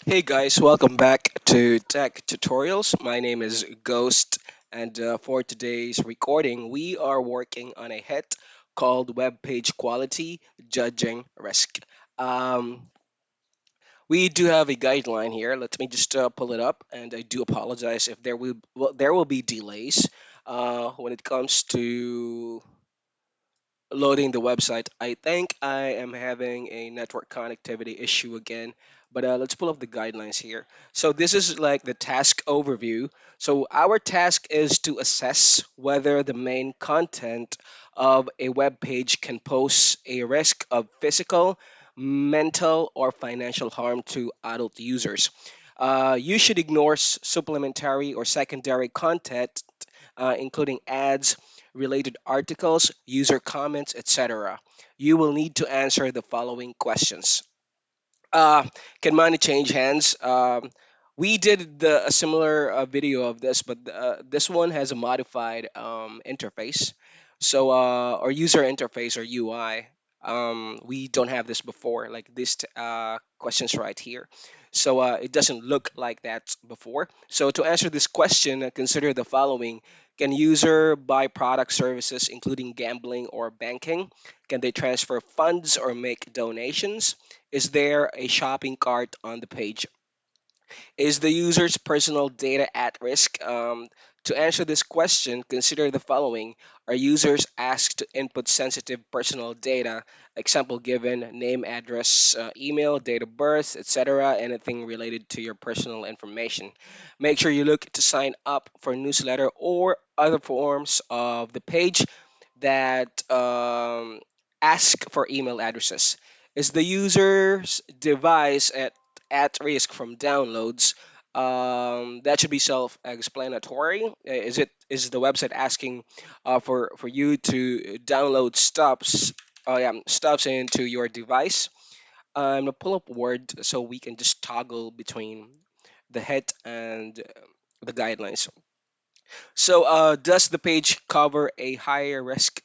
Hey guys, welcome back to Tech Tutorials. My name is Ghost, and for today's recording, we are working on a hit called Webpage Quality Judging Risk. Um, we do have a guideline here. Let me just pull it up, and I do apologize if there will be delays when it comes to loading the website. I think I am having a network connectivity issue again, but let's pull up the guidelines here. So this is like the task overview. So our task is to assess whether the main content of a web page can pose a risk of physical, mental, or financial harm to adult users. You should ignore supplementary or secondary content, including ads, related articles, user comments, etc. You will need to answer the following questions. Uh, can money change hands? We did a similar video of this, but this one has a modified interface. So, or user interface or UI. We don't have this before, like this questions right here. So it doesn't look like that before. So to answer this question, consider the following. Can user buy product services, including gambling or banking? Can they transfer funds or make donations? Is there a shopping cart on the page? Is the user's personal data at risk? To answer this question, consider the following. Are users asked to input sensitive personal data? Example given: name, address, email, date of birth, etc. Anything related to your personal information. Make sure you look to sign up for newsletter or other forms of the page that ask for email addresses. Is the user's device at risk from downloads? That should be self-explanatory. Is the website asking for you to download stops into your device? I'm gonna pull up Word so we can just toggle between the head and the guidelines. So, does the page cover a higher risk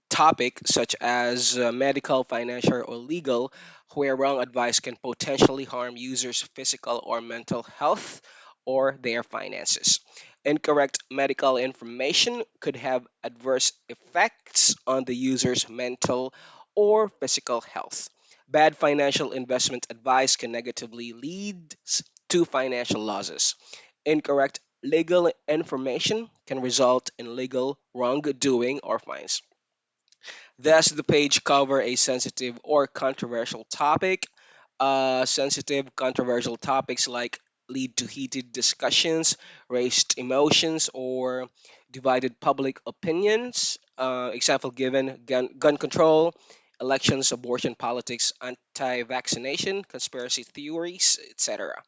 topic such as medical, financial, or legal, where wrong advice can potentially harm users' physical or mental health or their finances? Incorrect medical information could have adverse effects on the user's mental or physical health. Bad financial investment advice can negatively lead to financial losses. Incorrect legal information can result in legal wrongdoing or fines. Does the page cover a sensitive or controversial topic? Sensitive, controversial topics like lead to heated discussions, raised emotions, or divided public opinions. Example given: gun control, elections, abortion politics, anti vaccination, conspiracy theories, etc.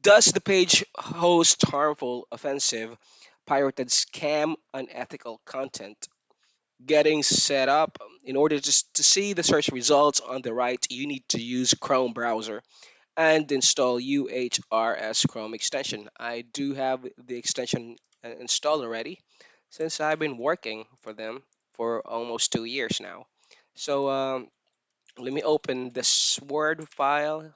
Does the page host harmful, offensive, pirated, scam, unethical content? Getting set up. In order to see the search results on the right, you need to use Chrome browser and install UHRS Chrome extension. I do have the extension installed already since I've been working for them for almost 2 years now. So let me open this Word file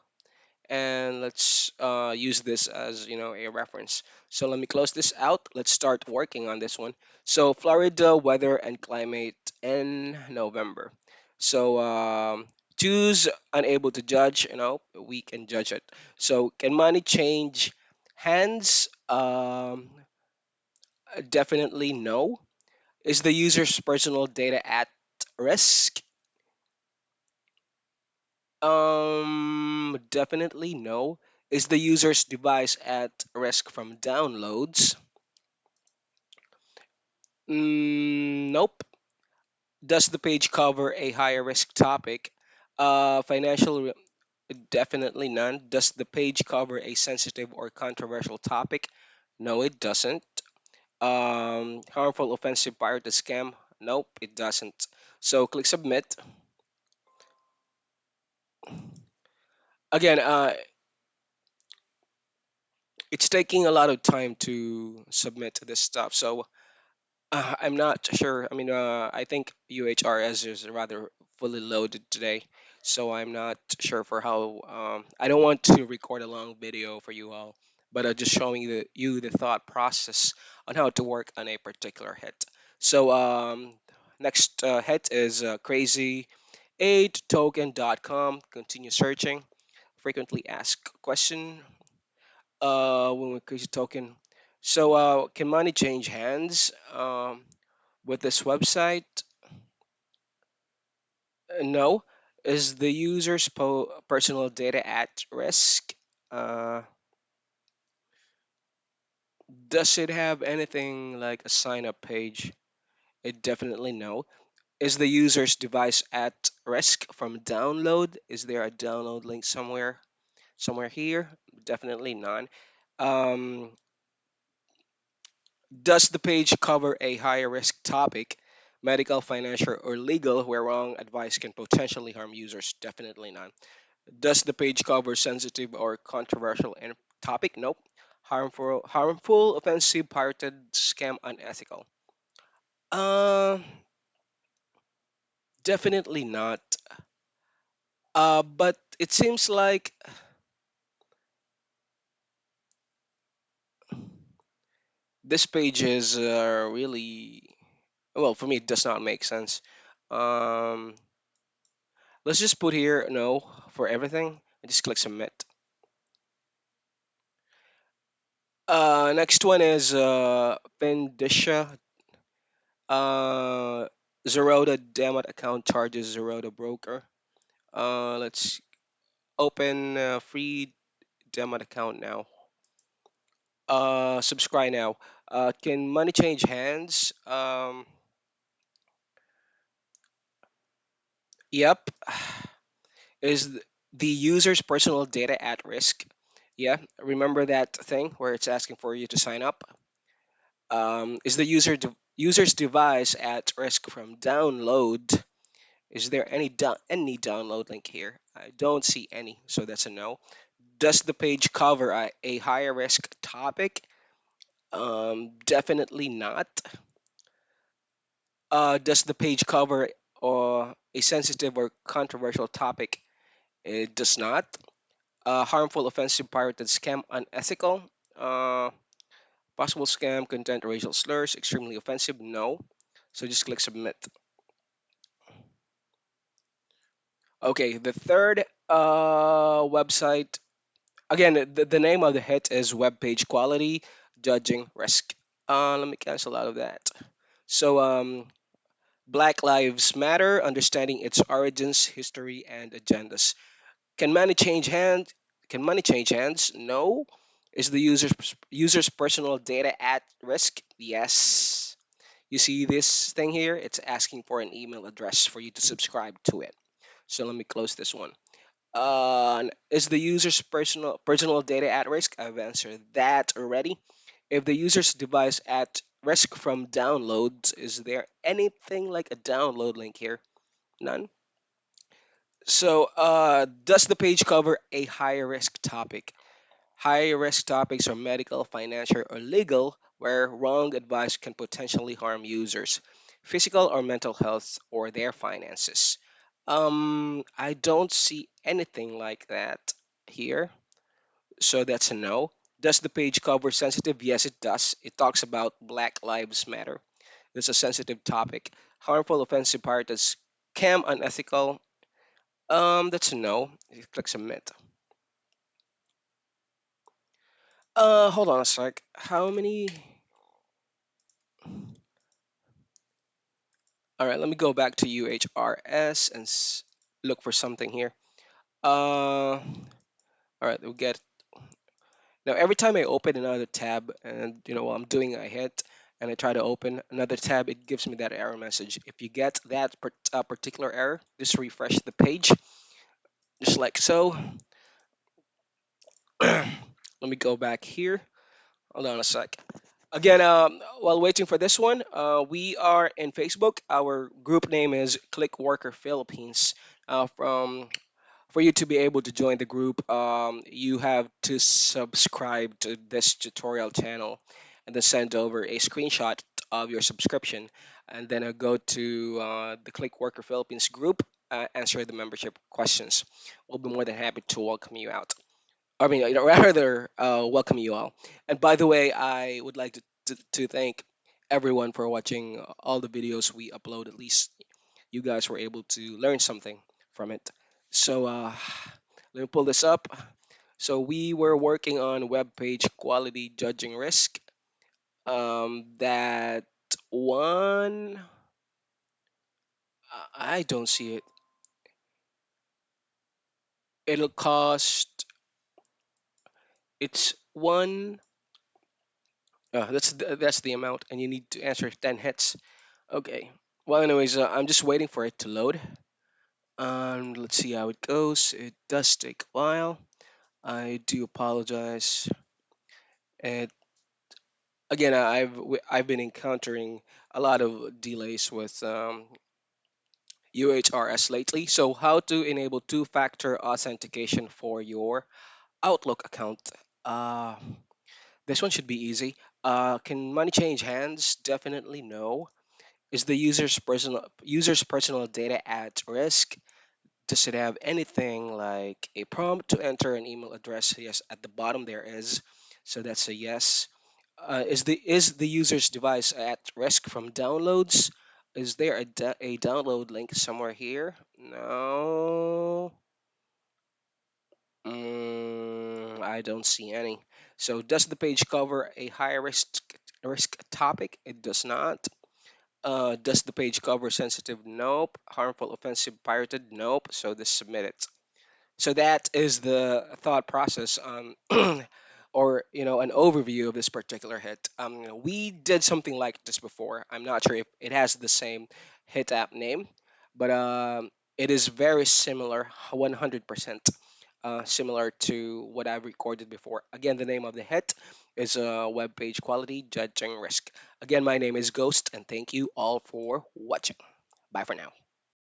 and let's use this as a reference. So let me close this out. Let's start working on this one. So Florida weather and climate in November. So choose unable to judge. We can judge it. So can money change hands? Definitely no. Is the user's personal data at risk? Definitely no. Is the user's device at risk from downloads? Nope. Does the page cover a higher risk topic? Financial, definitely none. Does the page cover a sensitive or controversial topic? No, it doesn't. Harmful, offensive, pirate, scam? Nope, it doesn't. So click submit. Again, it's taking a lot of time to submit this stuff. So I'm not sure. I mean, I think UHRS is rather fully loaded today. so I'm not sure for how. I don't want to record a long video for you all, but just showing you the thought process on how to work on a particular hit. So next hit is crazy8token.com. Continue searching. Frequently asked question when we crazy token. So can money change hands with this website? No. Is the user's personal data at risk? Uh, does it have anything like a sign up page? It definitely no. Is the user's device at risk from download? Is there a download link somewhere? Somewhere here? Definitely none. Um, does the page cover a higher risk topic, medical, financial, or legal, where wrong advice can potentially harm users? Definitely none. Does the page cover sensitive or controversial topic? Nope. Harmful, offensive, pirated, scam, unethical. Uh, definitely not. But it seems like this page is really well for me. It does not make sense. Um, let's just put here no for everything and just click submit. Next one is Pendisha. Uh, Zeroda demo account charges Zeroda broker. Let's open free demo account now. Subscribe now. Can money change hands? Yep. Is the user's personal data at risk? Yeah. Remember that thing where it's asking for you to sign up? Is the user's device at risk from download? Is there any download link here? I don't see any, so that's a no. Does the page cover a higher risk topic? Definitely not. Does the page cover a sensitive or controversial topic? It does not. Harmful, offensive, pirated, scam, unethical. Uh, Possible scam, content, racial slurs, extremely offensive. No. So just click submit. Okay, the third website. Again, the name of the hit is Webpage Quality, Judging Risk. Let me cancel out of that. So, Black Lives Matter, understanding its origins, history, and agendas. Can money change hands? Can money change hands? No. Is the user's personal data at risk? Yes. You see this thing here? It's asking for an email address for you to subscribe to it. So let me close this one. Is the user's personal data at risk? I've answered that already. If the user's device at risk from downloads, is there anything like a download link here? None. So, does the page cover a high risk topic? High risk topics are medical, financial, or legal, where wrong advice can potentially harm users, physical or mental health, or their finances. I don't see anything like that here, so that's a no. Does the page cover sensitive? Yes, it does. It talks about Black Lives Matter. It's a sensitive topic. Harmful, offensive, part is scam, unethical. That's a no. You click submit. Hold on a sec. How many? All right, let me go back to UHRS and look for something here. All right, we'll get now. Every time I open another tab, and while I'm doing a hit, and I try to open another tab, it gives me that error message. If you get that particular error, just refresh the page, just like so. Let me go back here. Hold on a sec. Again, while waiting for this one, we are in Facebook. Our group name is ClickWorker Philippines. From For you to be able to join the group, you have to subscribe to this tutorial channel and then send over a screenshot of your subscription. And then go to the ClickWorker Philippines group. answer the membership questions. We'll be more than happy to welcome you out. I mean, rather welcome you all. And by the way, I would like to thank everyone for watching all the videos we upload. At least you guys were able to learn something from it. So let me pull this up. So we were working on web page quality judging risk. That one, I don't see it. It'll cost. It's one. That's the amount, and you need to answer 10 hits. Okay. Well, anyways, I'm just waiting for it to load. Let's see how it goes. It does take a while. I do apologize. And again, I've been encountering a lot of delays with UHRS lately. So, how to enable two-factor authentication for your Outlook account? Uh, this one should be easy. Can money change hands? Definitely no. Is the user's personal data at risk? Does it have anything like a prompt to enter an email address? Yes, at the bottom there is. So that's a yes. Is the user's device at risk from downloads? Is there a download link somewhere here? No. I don't see any. So does the page cover a high risk topic? It does not. Does the page cover sensitive? Nope. Harmful, offensive, pirated? Nope. So this submit it. So that is the thought process or an overview of this particular hit. We did something like this before. I'm not sure if it has the same hit app name, but it is very similar, 100% similar to what I've recorded before. Again, the name of the hit is web page quality judging risk. Again, my name is Ghost, and thank you all for watching. Bye for now.